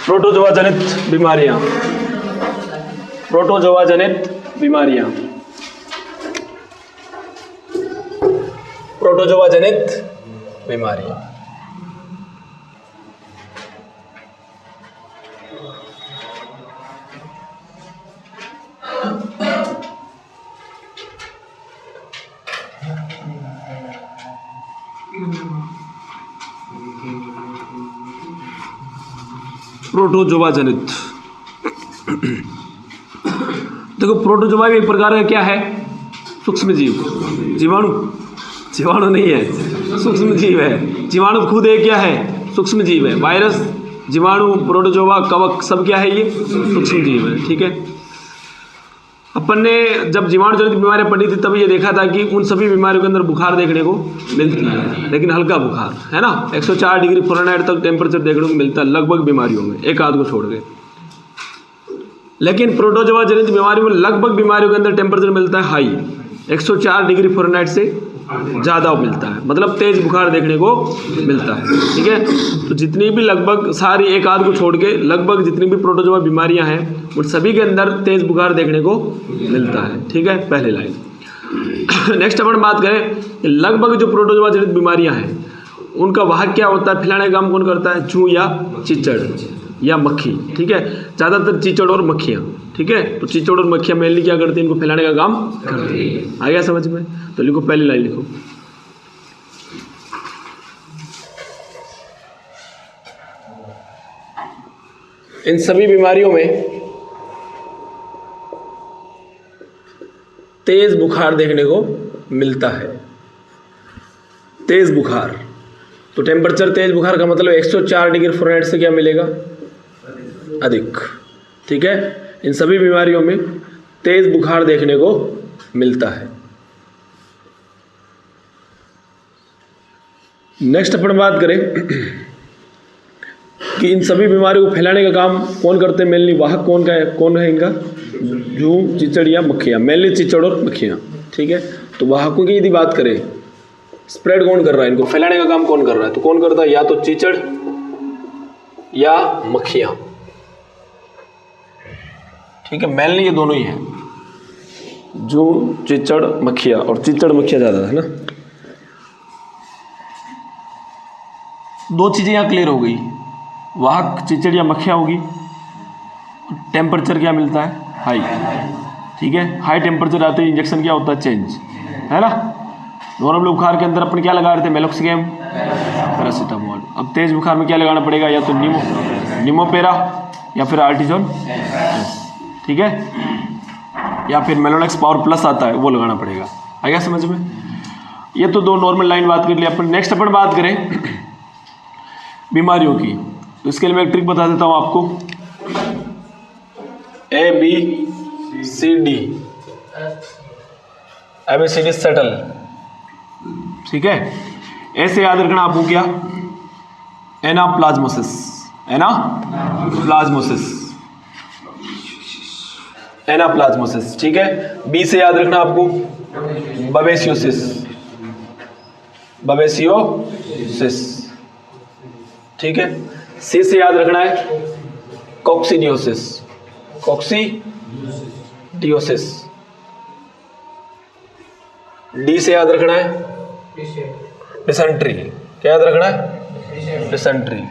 Protozoa जनित बीमारियां, protozoa जनित बीमारियां, प्रोटोजोआ जनित बीमारियां। प्रोटोजोआ जनित, देखो प्रोटोजोआ भी एक प्रकार का क्या है, सूक्ष्म जीव, जीवाणु, जीवाणु नहीं है, सूक्ष्म जीव है। जीवाणु खुद एक क्या है, सूक्ष्म जीव है। वायरस, जीवाणु, प्रोटोजोआ, कवक सब क्या है, ये सूक्ष्म जीव है। ठीक है, अपन ने जब जीवाणु जनित बीमारियां पढ़ी थी तब ये देखा था कि उन सभी बीमारियों के अंदर बुखार देखने को मिलती है, लेकिन हल्का बुखार है ना, 104 डिग्री फ़ारेनहाइट तक टेम्परेचर देखने को मिलता है लगभग बीमारियों में, एक आध को छोड़ के। लेकिन प्रोटोजोआ जनित बीमारियों में लगभग बीमारियों के अंदर टेम्परेचर मिलता है हाई, 104 डिग्री फ़ारेनहाइट से ज़्यादा मिलता है, मतलब तेज़ बुखार देखने को मिलता है। ठीक है, तो जितनी भी लगभग सारी, एक आध को छोड़ के लगभग जितनी भी प्रोटोजोआ बीमारियां हैं उन सभी के अंदर तेज़ बुखार देखने को मिलता है। ठीक है, पहली लाइन। नेक्स्ट अपन बात करें, लगभग जो प्रोटोजोआ जनित बीमारियां हैं उनका वाहक क्या होता है, फैलाने का काम कौन करता है, जूं या चिचड़ या मक्खी। ठीक है, ज़्यादातर चिचड़ और मक्खियाँ। ठीक है, तो चिचड़ और मक्खियाँ मेनली क्या करती हैं, इनको फैलाने का काम करती है। आ गया समझ में? तो लिखो, पहली लाइन लिखो, इन सभी बीमारियों में तेज बुखार देखने को मिलता है। तेज बुखार, तो टेम्परेचर तेज बुखार का मतलब 104 डिग्री फ़ारेनहाइट से क्या मिलेगा, अधिक। ठीक है, इन सभी बीमारियों में तेज बुखार देखने को मिलता है। नेक्स्ट अपन बात करें कि इन सभी बीमारियों को फैलाने का काम कौन करते हैं, मेनली वाहक कौन है इनका, जूं, चिचड़ या मक्खियाँ, मेनली चिचड़ और मक्खियाँ। ठीक है, तो वाहकों की यदि बात करें, स्प्रेड कौन कर रहा है, इनको फैलाने का काम कौन कर रहा है, तो कौन करता है, या तो चिचड़ या मक्खियाँ। ठीक है, मेनली ये दोनों ही है, जूं, चिचड़, मक्खियाँ, और चिचड़ मक्खियाँ ज़्यादा है ना। दो चीज़ें यहाँ क्लियर हो गई, वाहक चिचड़ या मक्खियाँ होगी, टेम्परेचर क्या मिलता है, हाई। ठीक है, हाई टेम्परेचर आते ही इंजेक्शन क्या होता है, चेंज, है ना। नॉर्मल बुखार के अंदर अपन क्या लगा रहे थे, मेलोक्सिगम, पैरासीटामोल। अब तेज बुखार में क्या लगाना पड़ेगा, या तो निमोपेरा या फिर आर्टिजोन। ठीक है, या फिर मेलोनेक्स पावर प्लस आता है वो लगाना पड़ेगा। आ गया समझ में? ये तो दो नॉर्मल लाइन बात कर ली अपन। नेक्स्ट अपन बात करें बीमारियों की, तो इसके लिए मैं एक ट्रिक बता देता हूँ आपको। ABCD settle. ठीक है, ऐसे याद रखना आपको, क्या, एनाप्लाज्मोसिस, एनाप्लाज्मोसिस। ठीक है, बी से याद रखना आपको, बबेसियोसिस। ठीक है, सी से याद रखना है कॉक्सीडियोसिस। डी से याद रखना है डिसेंट्री। क्या याद रखना है, डिसेंट्री।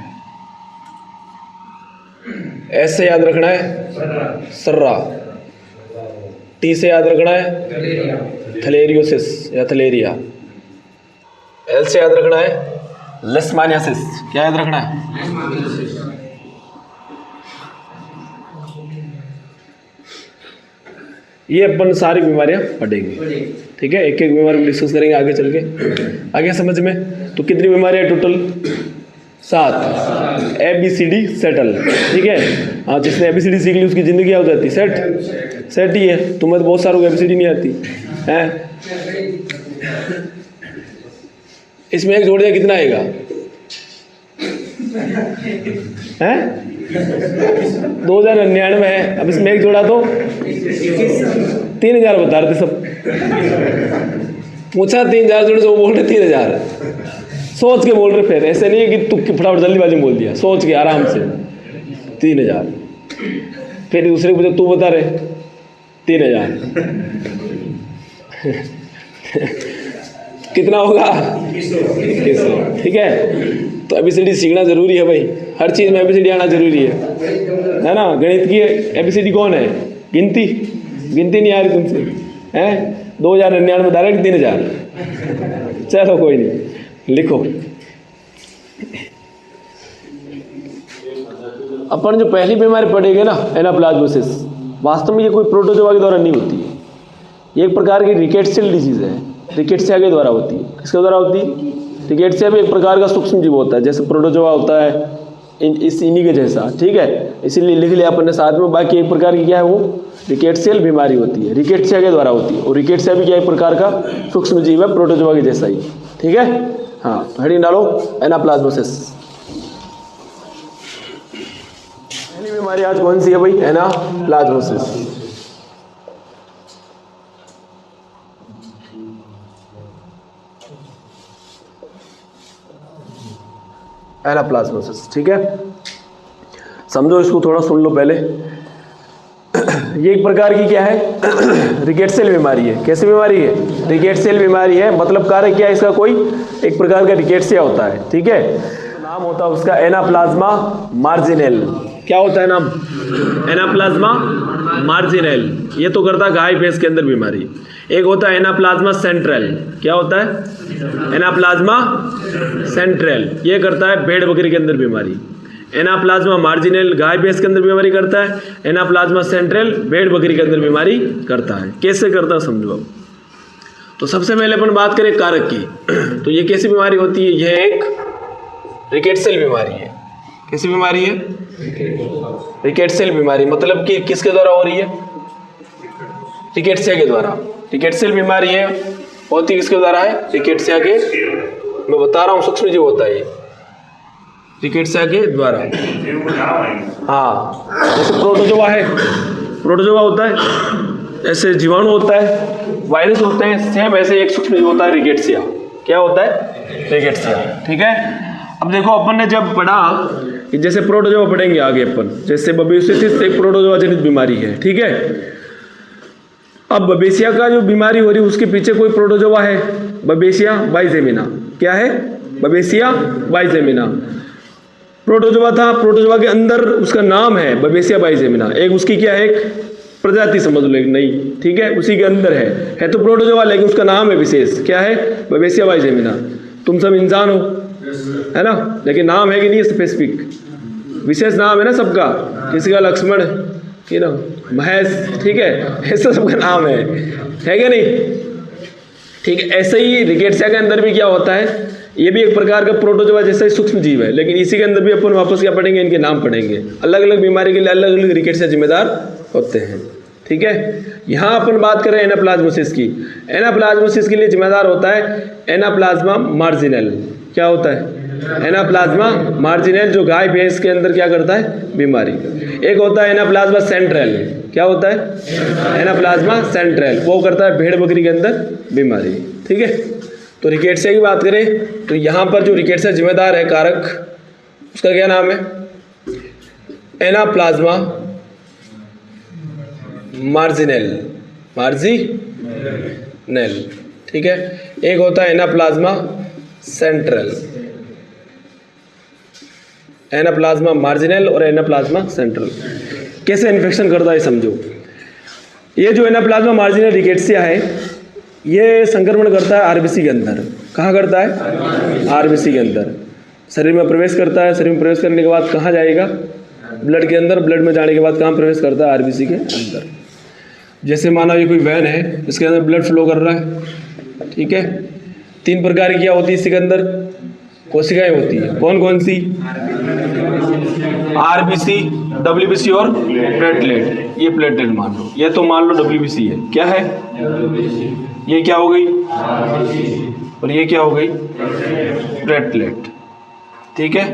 एस से याद रखना है सर्रा। टी से याद रखना है थलेरियोसिस या थलेरिया। एल से याद रखना है लेशमानियासिस। क्या याद रखना है, ये अपन सारी बीमारियां पढ़ेंगे। ठीक है, एक एक बीमारी डिस्कस करेंगे आगे चल के। आगे समझ में? तो कितनी बीमारियां टोटल, 7। ABCD settle. ठीक है, हाँ, जिसने ABCD सीख ली उसकी जिंदगी क्या हो जाती, सेट ही है। तुम्हें तो बहुत सारों को ABCD नहीं आती है। इसमें एक जोड़ दिया कितना आएगा, हैं 2099 है। अब इसमें एक जोड़ा तो 3000 बता रहे थे सब। पूछा 3000 जोड़े से वो बोल रहे 3000। सोच के बोल रहे, फिर ऐसे नहीं है कि तुक्की फटाफट जल्दीबाजी में बोल दिया, सोच के आराम से। 3000। फिर दूसरे को पूछा तू बता रहे 3000 कितना होगा 2100। ठीक है, तो ABCD सीखना जरूरी है भाई, हर चीज़ में ABCD आना जरूरी है ना। गणित की ABCD कौन है? गिनती नहीं आ रही तुमसे हैं? 2099 डायरेक्ट 3000। चलो कोई नहीं, लिखो। अपन जो पहली बीमारी पढ़ेंगे ना एनाप्लाज्मोसिस, वास्तव में ये कोई प्रोटोजोआ के द्वारा नहीं होती है, ये एक प्रकार की रिकेट्सियल डिजीज है, रिकेट्सिया के द्वारा होती है। किसके द्वारा होती है? रिकेट्सिया भी एक प्रकार का सूक्ष्म जीव होता है, जैसे प्रोटोजोआ होता है इन्हीं के जैसा। ठीक है, इसीलिए लिख लिया अपन ने साथ में। बाकी एक प्रकार की क्या है वो रिकेट्सियल बीमारी होती है, रिकेट्सिया के द्वारा होती है। और रिकेट्सिया भी क्या एक प्रकार का सूक्ष्म जीव है, प्रोटोजोआ के जैसा ही। ठीक है, हाँ, तो हेडिंग डालो एनाप्लाज्मोसिस। पहली बीमारी आज कौन सी है भाई? एनाप्लाज्मोसिस। एनाप्लाज्मोसिस। ठीक है, समझो इसको, थोड़ा सुन लो पहले। ये एक प्रकार की क्या है? रिकेट्सियल बीमारी है। कैसी बीमारी है? रिकेट्सियल बीमारी है। मतलब कार्य क्या है इसका? कोई एक प्रकार का रिकेट्सिया होता है। ठीक है, नाम होता है उसका एनाप्लाज्मा मार्जिनेल। क्या होता है नाम? एनाप्लाज्मा मार्जिनेल। ये तो करता है गाय भैंस के अंदर बीमारी। एक होता है एनाप्लाज्मा सेंट्रल। क्या होता है? एनाप्लाज्मा सेंट्रल, ये करता है भेड़ बकरी के अंदर बीमारी। एनाप्लाज्मा मार्जिनल गाय भैंस के अंदर बीमारी करता है। एनाप्लाज्मा सेंट्रल भेड़ बकरी के अंदर बीमारी करता है। कैसे करता है समझो अब। तो सबसे पहले अपन बात करें कारक की, तो ये कैसी बीमारी होती है? यह एक रिकेट्सियल बीमारी है। कैसी बीमारी है? रिकेट्सियल बीमारी। मतलब कि किसके द्वारा हो रही है? रिकेट्सिया के द्वारा। रिकेट्सियल बीमारी है, होती किसके द्वारा है? रिकेट्सिया के। मैं बता रहा हूँ, सूक्ष्म जीव होता है ये, रिकेट्सिया के द्वारा। हाँ, जैसे प्रोटोजोआ है, प्रोटोजोआ होता है, ऐसे जीवाणु होता है, वायरस होते हैं, सेम ऐसे एक सूक्ष्म जीव होता है रिकेट्सिया। क्या होता है? रिकेट्सिया। ठीक है, अब देखो अपन ने जब पढ़ा कि जैसे प्रोटोजोआ पढ़ेंगे आगे अपन, जैसे बबेसियसिस एक प्रोटोजोआ जनित बीमारी है। ठीक है, अब बबेसिया का जो बीमारी हो रही है उसके पीछे कोई प्रोटोजोआ है, बबेसिया बाइजेमिना। क्या है? बबेसिया बाइजेमिना। प्रोटोजोआ था, प्रोटोजोआ के अंदर उसका नाम है बबेसिया बाइजेमिना। एक उसकी क्या है? एक प्रजाति समझ लो, एक नई। ठीक है, उसी के अंदर है तो प्रोटोजोआ, लेकिन उसका नाम है विशेष। क्या है? बबेसिया बाइजेमिना। तुम सब इंसान हो, है ना, लेकिन नाम है कि नहीं स्पेसिफिक? विशेष नाम है ना सबका, किसी का लक्ष्मण, कि ना महेश। ठीक है, ऐसा सबका नाम है क्या नहीं? ठीक है, ऐसे ही रिकेट्सिया के अंदर भी क्या होता है? ये भी एक प्रकार का प्रोटोजोआ जैसा ही सूक्ष्म जीव है, लेकिन इसी के अंदर भी अपन वापस क्या पढ़ेंगे? इनके नाम पढ़ेंगे। अलग अलग बीमारी के लिए अलग अलग रिकेट्सिया जिम्मेदार होते हैं। ठीक है, यहाँ अपन बात करें एनाप्लाज्मोसिस की। एनाप्लाज्मोसिस के लिए जिम्मेदार होता है एनाप्लाज्मा मार्जिनल। क्या होता है? एनाप्लाज्मा मार्जिनल, जो गाय भैंस के अंदर क्या करता है? बीमारी। एक होता है एनाप्लाज्मा सेंट्रल। क्या होता है? एनाप्लाज्मा सेंट्रल, वो करता है भेड़ बकरी के अंदर बीमारी। ठीक है, तो रिकेट्सिया की बात करें तो यहाँ पर जो रिकेट्सिया जिम्मेदार है कारक, उसका क्या नाम है? एनाप्लाज्मा मार्जिनल। मार्जिनल। ठीक है, एक होता है एनाप्लाज्मा सेंट्रल। एनाप्लाज्मा मार्जिनल और एनाप्लाज्मा सेंट्रल। कैसे इन्फेक्शन करता है समझो। ये जो एनाप्लाज्मा मार्जिनल रिकेट्सिया है, ये संक्रमण करता है आरबीसी के अंदर। कहाँ करता है? आरबीसी के अंदर। शरीर में प्रवेश करता है, शरीर में प्रवेश करने के बाद कहाँ जाएगा? ब्लड के अंदर। ब्लड में जाने के बाद कहाँ प्रवेश करता है? आरबीसी के अंदर। जैसे माना ये कोई वैन है, इसके अंदर ब्लड फ्लो कर रहा है। ठीक है, 3 प्रकार की क्या होती है इसके अंदर? कोशिकाएं होती है। कौन कौन सी? आरबीसी, डब्ल्यूबीसी और प्लेटलेट। ये प्लेटलेट मान लो, ये तो मान लो डब्ल्यूबीसी है। क्या है? ये क्या हो गई? और ये क्या हो गई? प्लेटलेट। ठीक है,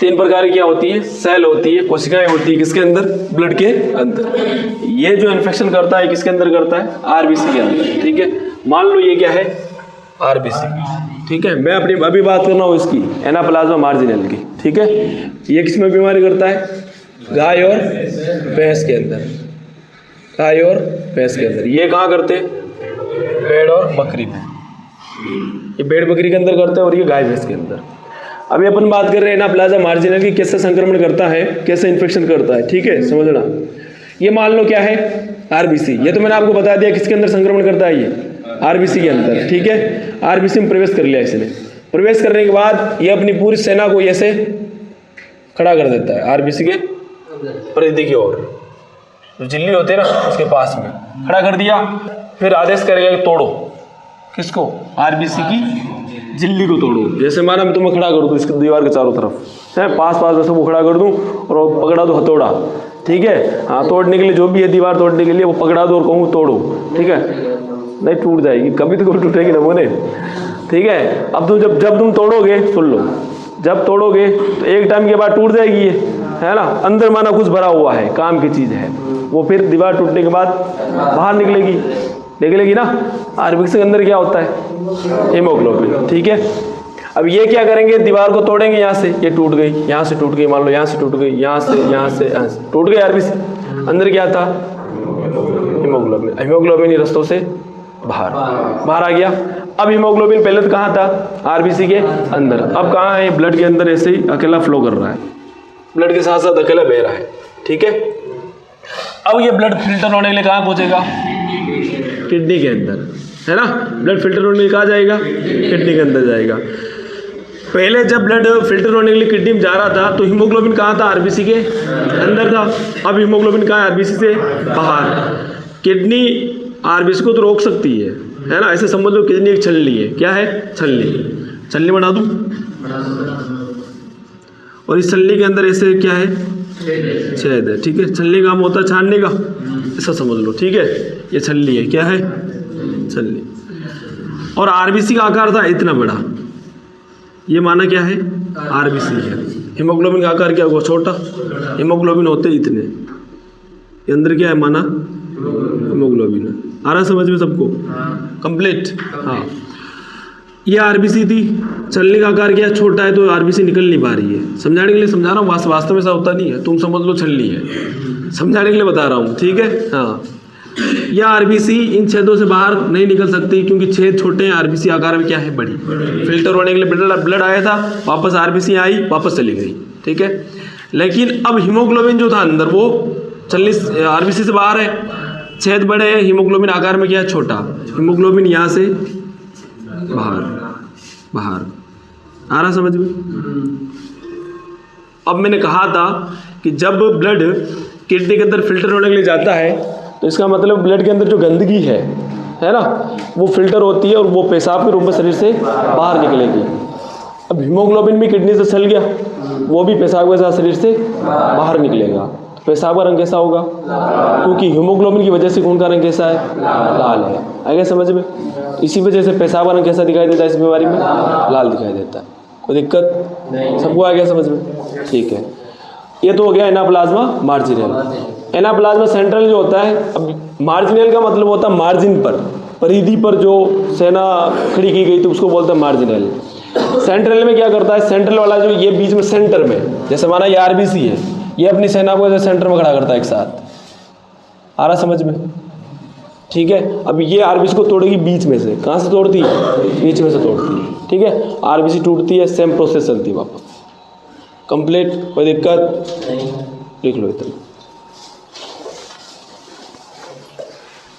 3 प्रकार की क्या होती है? सेल होती है, कोशिकाएं होती है। किसके अंदर? ब्लड के अंदर। ये जो इन्फेक्शन करता है किसके अंदर करता है? आरबीसी के अंदर। ठीक है, मान लो ये क्या है? आरबीसी। ठीक है। मैं अपनी अभी बात कर रहा हूँ इसकी एनाप्लाज्मा मार्जिनल की, ठीक है। ये किस में बीमारी करता है? गाय और भैंस के अंदर, गाय और भैंस के अंदर। ये कहाँ करते हैं? भेड़ और बकरी में। ये भेड़ बकरी के अंदर करते हैं और ये गाय भैंस के अंदर। अभी अपन बात कर रहे हैं एनाप्लाज्मा मार्जिनल की, कैसे संक्रमण करता है, कैसे इन्फेक्शन करता है, ठीक है, समझना। ये मान लो क्या है? आरबीसी। ये तो मैंने आपको बता दिया किसके अंदर संक्रमण करता है, ये आरबीसी के अंदर, ठीक है। आरबीसी में प्रवेश कर लिया इसने। प्रवेश करने के बाद ये अपनी पूरी सेना को ऐसे खड़ा कर देता है आरबीसी के परिधि की ओर, जो झिल्ली होते हैं ना उसके पास में खड़ा कर दिया। फिर आदेश करेगा कि तोड़ो, किसको? आरबीसी की झिल्ली को तोड़ो। जैसे माना मैं तुम्हें खड़ा कर दूँ इसकी दीवार के चारों तरफ है, पास में सबको खड़ा कर दूँ और पकड़ा दो हथौड़ा, ठीक है। हाँ, तोड़ने के लिए जो भी है दीवार तोड़ने के लिए वो पकड़ा दो और कहूँ तोड़ो, ठीक है। नहीं टूट जाएगी, कभी तो कभी टूटेगी ना बोले, ठीक है। अब तुम जब तुम तोड़ोगे, सुन लो, जब तोड़ोगे तो एक टाइम के बाद टूट जाएगी ये, है ना। अंदर माना कुछ भरा हुआ है, काम की चीज़ है, वो फिर दीवार टूटने के बाद बाहर निकलेगी ना। आरबीसी के अंदर क्या होता है? हीमोग्लोबिन, ठीक है। अब ये क्या करेंगे? दीवार को तोड़ेंगे, यहाँ से ये टूट गई, यहाँ से टूट गई, मान लो यहाँ से टूट गई, यहाँ से टूट गई आरबीसी। अंदर क्या था? हीमोग्लोबिन। हीमोग्लोबिन रस्तों से बाहर आ गया। अब हीमोग्लोबिन पहले तो कहाँ था? आरबीसी के अंदर। अब कहाँ है? ब्लड के अंदर ऐसे ही अकेला फ्लो कर रहा है, ब्लड के साथ साथ अकेला बह रहा है, ठीक है। अब ये ब्लड फिल्टर होने के लिए कहाँ पहुँचेगा? किडनी के अंदर, है ना। ब्लड फिल्टर होने के लिए कहाँ जाएगा? किडनी के अंदर जाएगा। पहले जब ब्लड फिल्टर होने के लिए किडनी में जा रहा था तो हीमोग्लोबिन कहाँ था? आरबीसी के अंदर था। अब हीमोग्लोबिन कहाँ है? आरबीसी से बाहर। किडनी आरबीसी को तो रोक सकती है ना। ऐसे समझ लो किडनी एक छलनी है। क्या है? छलनी बना दूँ, और इस छलनी के अंदर ऐसे क्या है? छेद है, ठीक है। छलनी काम होता है छानने का, ऐसा समझ लो, ठीक है। ये छलनी है, क्या है? छलनी। और आरबीसी का आकार था इतना बड़ा, ये माना क्या है? आरबीसी है। हीमोग्लोबिन का आकार क्या हुआ? छोटा। हीमोग्लोबिन होते इतने, ये अंदर क्या है? माना हीमोग्लोबिन है। आ रहा समझ में सबको? कंप्लीट। हाँ, ये आरबीसी थी। चलने का आकार क्या? छोटा है, तो आरबीसी निकल नहीं पा रही है। समझाने के लिए समझा रहा हूँ, वास्तव में ऐसा होता नहीं है, तुम समझ लो छलनी है, समझाने के लिए बता रहा हूँ, ठीक है। हाँ, यह आरबीसी इन छेदों से बाहर नहीं निकल सकती क्योंकि छेद छोटे हैं, आरबीसी आकार में क्या है? बड़ी। फिल्टर होने के लिए ब्लड आया था, वापस आरबीसी आई, वापस चली गई, ठीक है। लेकिन अब हीमोग्लोबिन जो था अंदर वो चलनी आरबीसी से बाहर है, छेद बड़े हैं, हीमोग्लोबिन आकार में क्या है? छोटा। हीमोग्लोबिन यहाँ से बाहर आ रहा समझ में? अब मैंने कहा था कि जब ब्लड किडनी के अंदर फिल्टर होने के लिए जाता है तो इसका मतलब ब्लड के अंदर जो गंदगी है ना, वो फिल्टर होती है और वो पेशाब के रूप में शरीर से बाहर निकलेगी। अब हीमोग्लोबिन भी किडनी से चल गया, वो भी पेशाब के साथ शरीर से बाहर निकलेगा। पेशाब का रंग कैसा होगा? क्योंकि हीमोग्लोबिन की वजह से खून का रंग कैसा है? लाल है। आगे समझ में? इसी वजह से पेशाब का रंग कैसा दिखाई देता है इस बीमारी में? लाल दिखाई देता है। कोई दिक्कत? सबको आ गया समझ में? ठीक है। ये तो हो गया एनाप्लाज्मा मार्जिनल। एनाप्लाज्मा सेंट्रल जो होता है, अब मार्जिनल का मतलब होता है मार्जिन पर, परिधि पर जो सेना खड़ी की गई थी उसको बोलते हैं मार्जिनल। सेंट्रल में क्या करता है? सेंट्रल वाला जो ये बीच में सेंटर में, जैसे माना ये आरबीसी है, ये अपनी सेना को ऐसे सेंटर में खड़ा करता है एक साथ। आ रहा समझ में? ठीक है। अब ये आरबीसी को तोड़ेगी बीच में से। कहाँ से तोड़ती है? बीच में से तोड़ती है, ठीक है। आरबीसी टूटती है, सेम प्रोसेस चलती है वापस। कंप्लीट? कोई दिक्कत नहीं? लिख लो इतना,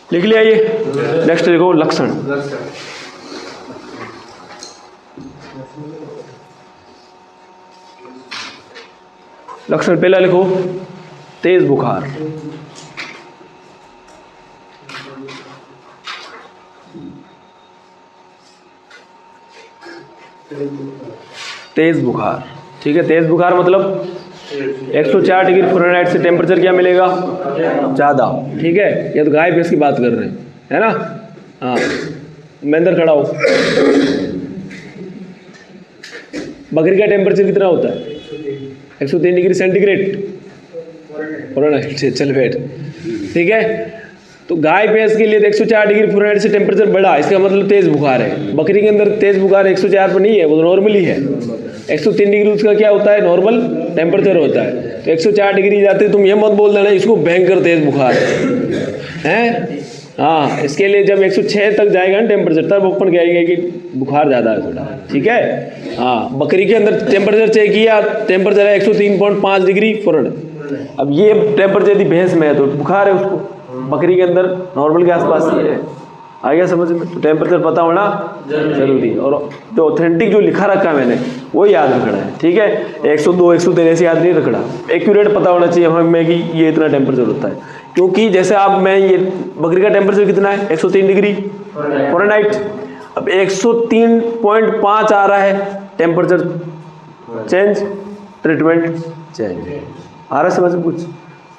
लिख लिया ये। नेक्स्ट लिखो लक्षण। लक्षण पहला लिखो तेज बुखार। तेज बुखार, ठीक है। तेज बुखार मतलब 104 डिग्री फ़ारेनहाइट से टेम्परेचर क्या मिलेगा? ज़्यादा, ठीक है। ये तो गाय भैंस की बात कर रहे हैं, है ना। हाँ, महेंद्र खड़ा हो। बकरी का टेम्परेचर कितना होता है? 103 डिग्री सेंटीग्रेड फ़ारेनहाइट। चल बैठ, ठीक है। तो गाय भैंस के लिए 104 डिग्री फ़ारेनहाइट से टेम्परेचर बढ़ा, इसका मतलब तेज़ बुखार है। बकरी के अंदर तेज़ बुखार 104 पर नहीं है, वो नॉर्मली है। 103 डिग्री उसका क्या होता है, नॉर्मल टेम्परेचर होता है। तो 104 डिग्री जाते तुम ये मत बोल देना इसको भयंकर तेज़ बुखार है। हाँ, इसके लिए जब 106 तक जाएगा ना टेम्परेचर, तब ओपन कहेंगे कि बुखार ज़्यादा है थोड़ा, ठीक है। हाँ, बकरी के अंदर टेम्परेचर चेक किया, टेम्परेचर है 103.5 डिग्री फ़ारेनहाइट। अब ये टेम्परेचर यदि भैंस में है तो बुखार है उसको, बकरी के अंदर नॉर्मल के आसपास ही है। आ गया समझ में? तो टेम्परेचर पता होना जरूरी है, और जो ऑथेंटिक जो लिखा रखा है मैंने वो याद रखना है, ठीक है। 102 103 ऐसे याद नहीं रखना, एक्यूरेट पता होना चाहिए हमें कि ये इतना टेम्परेचर होता है। क्योंकि जैसे आप मैं ये बकरी का टेम्परेचर कितना है 103 डिग्री फ़ारेनहाइट, अब 103.5 आ रहा है टेम्परेचर चेंज, ट्रीटमेंट चेंज आ रहा है समझ में कुछ,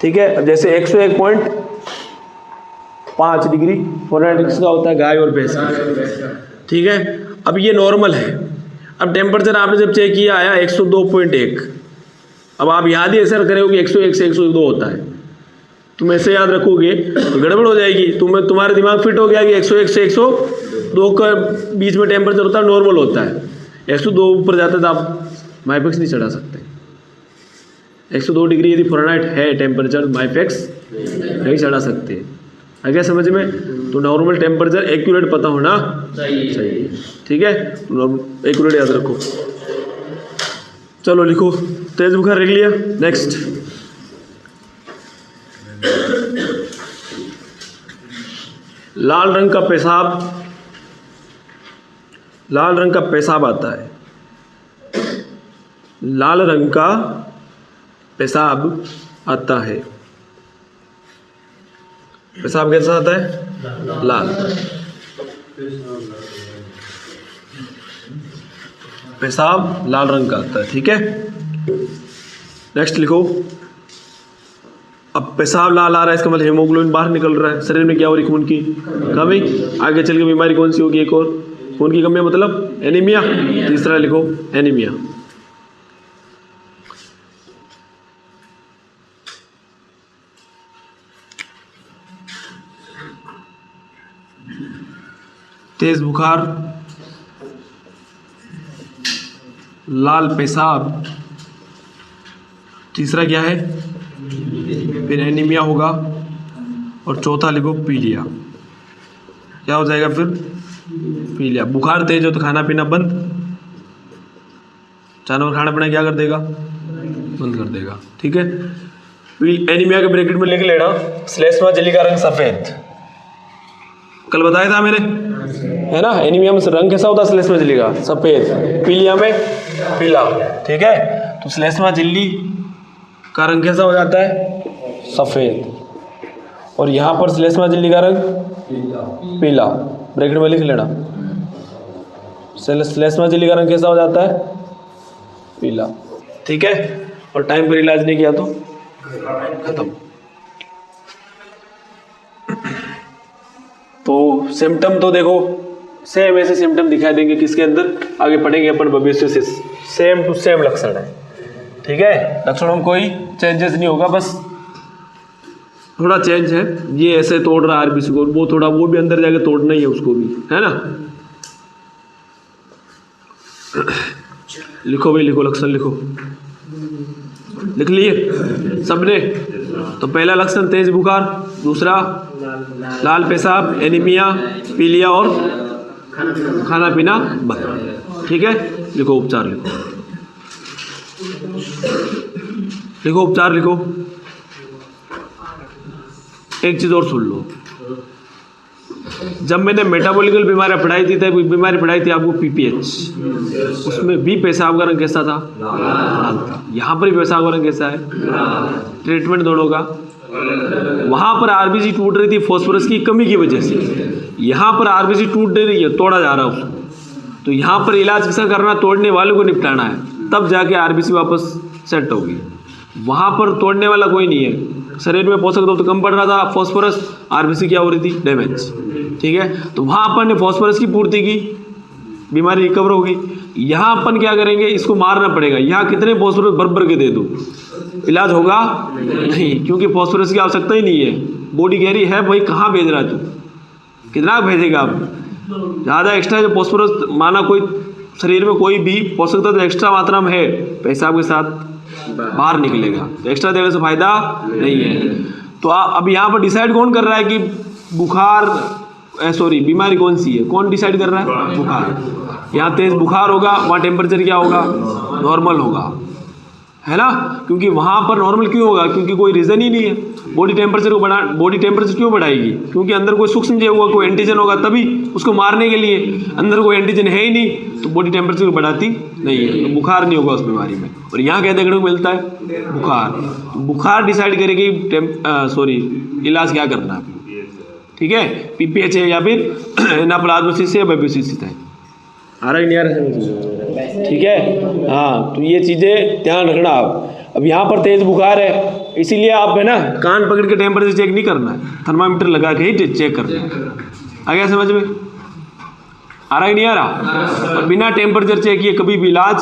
ठीक है। अब जैसे 101.5 डिग्री फ़ारेनहाइट का होता है गाय और भैंस का, ठीक है। अब ये नॉर्मल है। अब टेम्परेचर आपने जब चेक किया आया 102.1, अब आप याद ही ऐसा करोगे 101 से 102 होता है, तुम ऐसे याद रखोगे तो गड़बड़ हो जाएगी। तुम्हारे दिमाग फिट हो गया कि 101 से 102 का बीच में टेम्परेचर होता है, नॉर्मल होता है। 102 ऊपर जाता है तो आप माइफेक्स नहीं चढ़ा सकते। 102 डिग्री यदि फ़ारेनहाइट है टेम्परेचर, माइफेक्स नहीं चढ़ा सकते। आ गया समझ में? तो नॉर्मल टेम्परेचर एक्यूरेट पता होना चाहिए, ठीक है। एक्यूरेट याद रखो। चलो लिखो, तेज बुखार लिख लिया। नेक्स्ट, लाल रंग का पेशाब, लाल रंग का पेशाब आता है। लाल रंग का पेशाब आता है। पेशाब कैसा आता है? लाल। पेशाब लाल रंग का आता है, ठीक है। नेक्स्ट लिखो, अब पेशाब लाल आ रहा है, इसका मतलब हीमोग्लोबिन बाहर निकल रहा है। शरीर में क्या हो रही, खून की कमी। आगे चल के बीमारी कौन सी होगी, एक और, खून की कमी मतलब एनीमिया। तीसरा लिखो एनीमिया। तेज बुखार, लाल पेशाब, तीसरा क्या है, फिर एनीमिया होगा, और चौथा लिखो पीलिया। क्या हो जाएगा फिर? पीलिया। बुखार तेज हो तो खाना पीना बंद, जानवर खाना पीना क्या कर देगा, बंद कर देगा, ठीक है। एनीमिया के ब्रैकेट में लिख लेना, श्लेष्मा झिल्ली का रंग सफेद, कल बताया था मैंने, है ना। एनीमिया में रंग कैसा होता है श्लेष्मा झिल्ली का, सफेद। पीलिया में पीला, ठीक है। तो श्लेष्मा झिल्ली का रंग कैसा हो जाता है, सफेद, और यहाँ पर श्लेष्मा झिल्ली का रंग पीला, ब्रैकेट में लिख लेना। श्लेष्मा झिल्ली का रंग कैसा हो जाता है, पीला, ठीक है। और टाइम पर इलाज नहीं किया तो खत्म। तो सिम्टम तो देखो सेम ऐसे सिम्टम दिखाई देंगे किसके अंदर, आगे पढ़ेंगे अपन भविष्य से। सेम टू सेम लक्षण है, ठीक है। लक्षणों में कोई चेंजेस नहीं होगा, बस थोड़ा चेंज है। ये ऐसे तोड़ रहा है आरबीसी को, वो थोड़ा वो भी अंदर जाके तोड़ना ही है उसको भी, है ना। लिखो भाई, लिखो लक्षण लिखो, लिख लिए सबने। तो पहला लक्षण तेज बुखार, दूसरा लाल पेशाब, एनीमिया, पीलिया और खाना पीना बंद, ठीक है। लिखो उपचार, लिखो लिखो उपचार लिखो। एक चीज और सुन लो, जब मैंने मेटाबॉलिकल बीमारियां पढ़ाई थी तब बीमारी पढ़ाई थी आपको पीपीएच, उसमें भी पेशाब का रंग कैसा था, लाल था। यहाँ पर भी पेशाब का रंग कैसा है, ट्रीटमेंट दोनों का। वहाँ पर आरबीसी टूट रही थी फॉस्फोरस की कमी की वजह से, यहाँ पर आरबीसी टूट नहीं रही है, तोड़ा जा रहा है उसको। तो यहाँ पर इलाज कैसा करना, तोड़ने वालों को निपटाना है, तब जाके आरबीसी वापस सेट होगी। वहाँ पर तोड़ने वाला कोई नहीं है, शरीर में पोषक तत्व तो कम पड़ रहा था, फॉस्फोरस, आरबीसी क्या हो रही थी, डैमेज, ठीक है। तो वहाँ अपन ने फॉस्फोरस की पूर्ति की, बीमारी रिकवर होगी। यहाँ अपन क्या करेंगे, इसको मारना पड़ेगा। यहाँ कितने फॉस्फोरस भर भर के दे दो, इलाज होगा नहीं, क्योंकि फॉस्फोरस की आवश्यकता ही नहीं है। बॉडी कह रही है भाई कहाँ भेज रहा है तू, कितना भेजेगा आप, ज़्यादा एक्स्ट्रा जो फॉस्फोरस माना कोई शरीर में कोई भी पोषक तत्व एक्स्ट्रा मात्रा में है, पेशाब के साथ बाहर निकलेगा, तो एक्स्ट्रा देने से फायदा नहीं है। तो अब यहाँ पर डिसाइड कौन कर रहा है कि बुखार बीमारी कौन सी है, कौन डिसाइड कर रहा है, बुखार। यहाँ तेज बुखार होगा, वहाँ टेम्परेचर क्या होगा, नॉर्मल होगा, है ना, क्योंकि वहाँ पर नॉर्मल क्यों होगा, क्योंकि कोई रीज़न ही नहीं है। बॉडी टेम्परेचर क्यों बढ़ाएगी, क्योंकि अंदर कोई सूक्ष्म जीव होगा, कोई एंटीजन होगा तभी उसको मारने के लिए, अंदर कोई एंटीजन है ही नहीं तो बॉडी टेम्परेचर को बढ़ाती नहीं है, तो बुखार नहीं होगा उस बीमारी में। और यहाँ क्या देखने को मिलता है, बुखार डिसाइड करेगी इलाज क्या करना है, ठीक है, पीपीएच है या फिर एनाप्लाज्मोसिस है या बेबीसिस है, आ रहा है नहीं आ रहा, ठीक है। हाँ, तो ये चीज़ें ध्यान रखना आप। अब यहाँ पर तेज़ बुखार है, इसीलिए आप है ना कान पकड़ के टेम्परेचर चेक नहीं करना है, थर्मामीटर लगा के ही चेक करना है। आ गया समझ में, आ रहा है नहीं आ रहा। और बिना टेम्परेचर चेक किए कभी भी इलाज,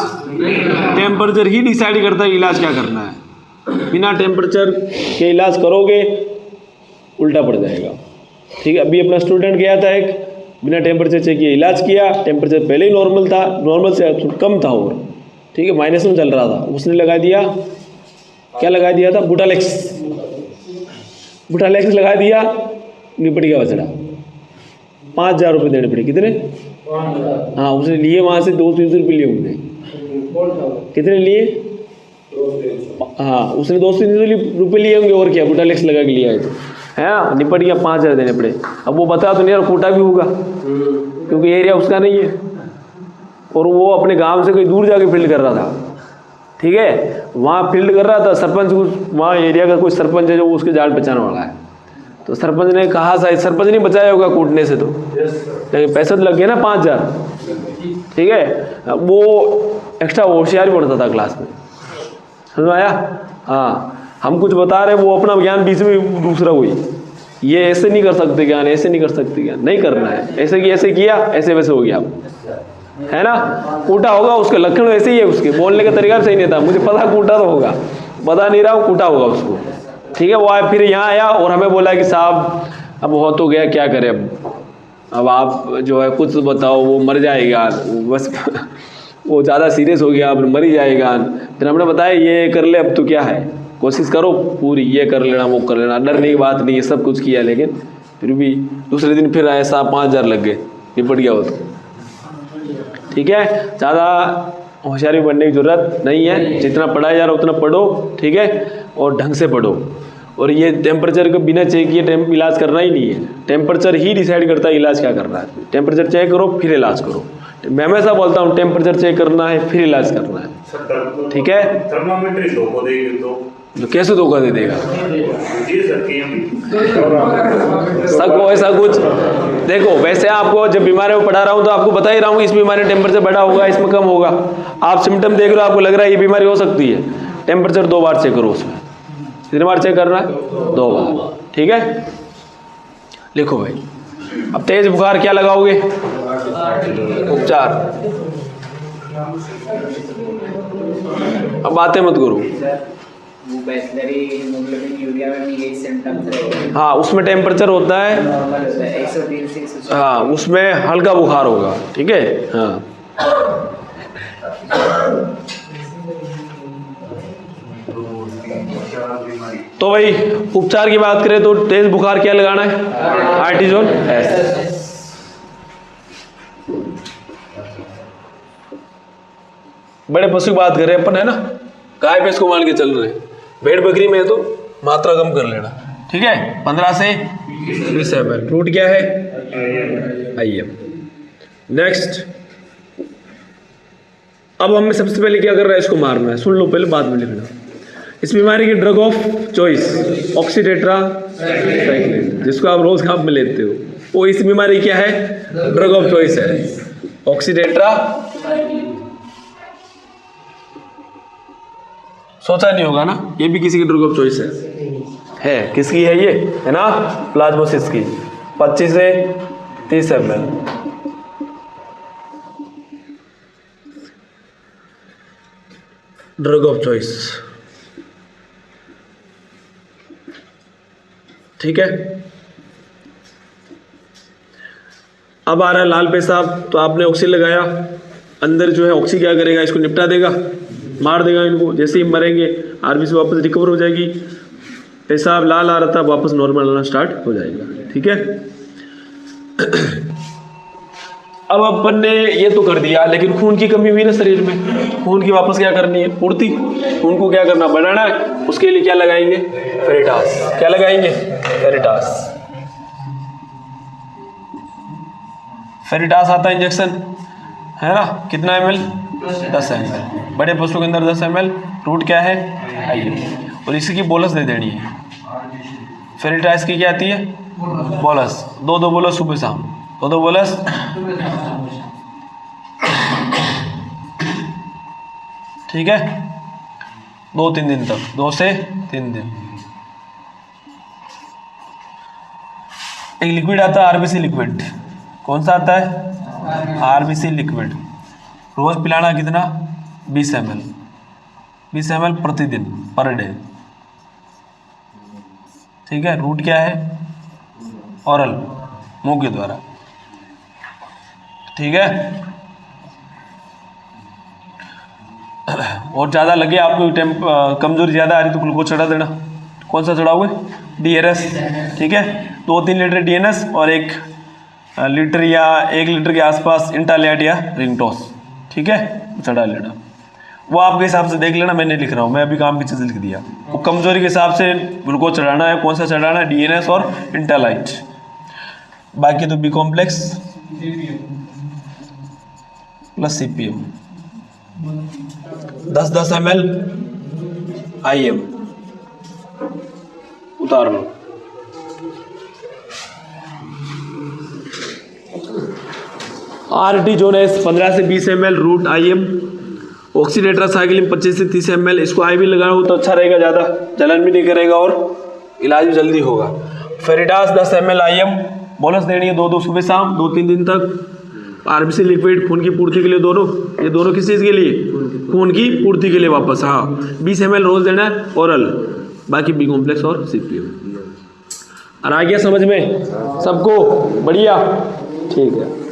टेम्परेचर ही डिसाइड करता है इलाज क्या करना है। बिना टेम्परेचर के इलाज करोगे उल्टा पड़ जाएगा, ठीक है। अभी अपना स्टूडेंट गया था एक, बिना टेम्परेचर चेक किए इलाज किया, टेम्परेचर पहले ही नॉर्मल था, नॉर्मल से कम था और ठीक है, माइनस में चल रहा था, उसने लगा दिया, क्या लगा दिया था, बुटालेक्स लगा दिया, निपट गया बचड़ा। 5,000 रुपये देने पड़े, कितने, हाँ उसने लिए वहाँ से 200-300 रुपये लिए होंगे, कितने लिए, हाँ उसने 200-300 रुपये लिए होंगे, और क्या, बुटालेक्स लगा के लिया है तो है, निपट गया, 5,000 देने पड़े। अब वो बता तो नहीं यार, कोटा भी होगा क्योंकि एरिया उसका नहीं है, और वो अपने गांव से कहीं दूर जाके फील्ड कर रहा था, ठीक है, वहाँ फील्ड कर रहा था, सरपंच वहाँ एरिया का कोई सरपंच है जो उसके जान पहचान वाला है, तो सरपंच ने कहा, शायद सरपंच नहीं बचाया होगा कूटने से, तो लेकिन पैसा तो लग गया ना 5,000, ठीक है। वो एक्स्ट्रा होशियार पढ़ता था क्लास में, समझ आया। हाँ, हम कुछ बता रहे, वो अपना ज्ञान बीच में दूसरा हुई, ये ऐसे नहीं कर सकते ज्ञान, ऐसे नहीं कर सकते ज्ञान, नहीं करना है, ऐसे किया ऐसे वैसे हो गया, है ना। कूटा होगा, उसके लक्षण वैसे ही है, उसके बोलने का तरीका सही नहीं था, मुझे पता कूटा तो होगा, बता नहीं रहा हूँ, कूटा होगा उसको, ठीक है। वो फिर यहाँ आया और हमें बोला कि साहब अब हो तो गया, क्या करें, अब आप जो है कुछ बताओ, वो मर जाएगा बस वो ज़्यादा सीरियस हो गया, अब मर ही जाएगा। फिर हमने बताया ये कर ले, अब तो क्या है, कोशिश करो पूरी, ये कर लेना वो कर लेना, डरने की बात नहीं है, सब कुछ किया, लेकिन फिर भी दूसरे दिन फिर आए, 5,000 लग गए, निपट गया वो तो, ठीक है। ज़्यादा होशियारी बनने की ज़रूरत नहीं है, जितना पढ़ाया जा रहा है उतना पढ़ो, ठीक है, और ढंग से पढ़ो। और ये टेम्परेचर को बिना चेक किए इलाज करना ही नहीं है, टेम्परेचर ही डिसाइड करता है इलाज क्या करना है। टेम्परेचर चेक करो फिर इलाज करो, मैं हमेशा बोलता हूँ टेम्परेचर चेक करना है फिर इलाज करना है, ठीक है। थर्मामीटर धोखा देगी तो कैसे धोखा दे देगा, सब को ऐसा कुछ देखो। वैसे आपको जब बीमारी में पढ़ा रहा हूँ तो आपको बता ही रहा हूँ इस बीमारी में टेम्परेचर बढ़ा होगा, इसमें कम होगा। आप सिम्टम देख रहे हो, आपको लग रहा है ये बीमारी हो सकती है, टेम्परेचर 2 बार चेक करो, उसमें कितनी बार चेक करना है, 2 बार, ठीक है। लिखो भाई, अब तेज बुखार क्या लगाओगे, उपचार। अब बातें मत करो, वो बैचलरी हीमोग्लोबिन यूरिया में भी यही सिम्टम्स रहते हैं। हाँ उसमें टेम्परेचर होता है, नॉर्मल होता है 103 से 104। हाँ उसमें हल्का बुखार होगा, ठीक है। हाँ तो भाई उपचार की बात करें तो तेज बुखार क्या लगाना है, आर्टिजोन एस। बड़े पशु की बात करें अपन, है ना, गाय भैंस को मान के चल रहे हैं, भेड़ बकरी में है तो मात्रा कम कर लेना, ठीक है, 15 से 20 ml। फ्रूट क्या है, IM। नेक्स्ट, अब हमें सबसे पहले क्या कर रहा है, इसको मारना है, सुन लो पहले बाद में लिखना। इस बीमारी की ड्रग ऑफ चॉइस ऑक्सीटेट्रासाइक्लिन, जिसको आप रोज खाप में लेते हो, वो इस बीमारी क्या है, ड्रग ऑफ चॉइस है, ऑक्सीटेट्रा। सोचा नहीं होगा ना, ये भी किसी की ड्रग ऑफ चॉइस है किसकी है ये, है ना, प्लाज्मोसिस की, 25 से 30 ml। ड्रग ऑफ चॉइस ठीक है। अब आ रहा है लाल पेशाब, तो आपने ऑक्सी लगाया, अंदर जो है ऑक्सी क्या करेगा, इसको निपटा देगा, मार देगा इनको। जैसे ही मरेंगे आरबीसी वापस रिकवर हो जाएगी, पेशाब लाल आ रहा था वापस नॉर्मल आना स्टार्ट हो जाएगा। ठीक है। अब अपन ने ये तो कर दिया, लेकिन खून की कमी हुई ना शरीर में, खून की वापस क्या करनी है, पूर्ति। खून को क्या करना, बढ़ाना है, उसके लिए क्या लगाएंगे, फेरिटास। क्या लगाएंगे, फेरिटास। फेरिटास आता है इंजेक्शन, है ना, कितना ml, 10 ml। बड़े पशु के अंदर 10 ml। रूट क्या है, आइए, और इसी की बोलस दे देनी है। फेरिटास की क्या आती है, बोलस, 2 बोलस सुबह शाम, 2 बोलस। ठीक है, 2-3 दिन तक, 2 से 3 दिन। एक लिक्विड आता है आरबीसी लिक्विड, कौन सा आता है, आरबीसी लिक्विड। रोज पिलाना कितना, 20 ml, 20 ml प्रतिदिन, पर डे। ठीक है। रूट क्या है, ओरल, मुंह के द्वारा। ठीक है। और ज़्यादा लगे आपको, कमजोरी ज़्यादा आ रही तो ग्लूकोज चढ़ा देना। कौन सा चढ़ाओगे, डीएनएस। ठीक है, 2-3 लीटर डीएनएस और 1 लीटर या 1 लीटर के आसपास इंटालियाट या रिंगटोस। ठीक है, चढ़ा लेना। वो आपके हिसाब से देख लेना, मैं नहीं लिख रहा हूँ, मैं अभी काम की चीज़ लिख दिया। वो कमजोरी के हिसाब से ग्लूकोज चढ़ाना है, कौन सा चढ़ाना है, डीएनएस और इंटालाइट। बाकी तो B complex plus CPM, 10 ml IM उतार लो। आरटी जोनेस 15 से 20 ml, रूट आईएम। ऑक्सीटेट्रासाइक्लिन 25 से 30 ml, इसको आई भी लगाओ तो अच्छा रहेगा, ज़्यादा जलन भी नहीं करेगा और इलाज भी जल्दी होगा। फेरिटास 10 ml आईएम, बोनस देनी है 2-2 सुबह शाम, 2-3 दिन तक। आरबीसी लिक्विड खून की पूर्ति के लिए, दोनों, ये दोनों किस चीज़ के लिए, खून की पूर्ति के लिए वापस। हाँ, 20 ml रोज देना है ओरल, बाकी बी कॉम्प्लेक्स और सीपीएम। और आ गया समझ में सबको, बढ़िया, ठीक है।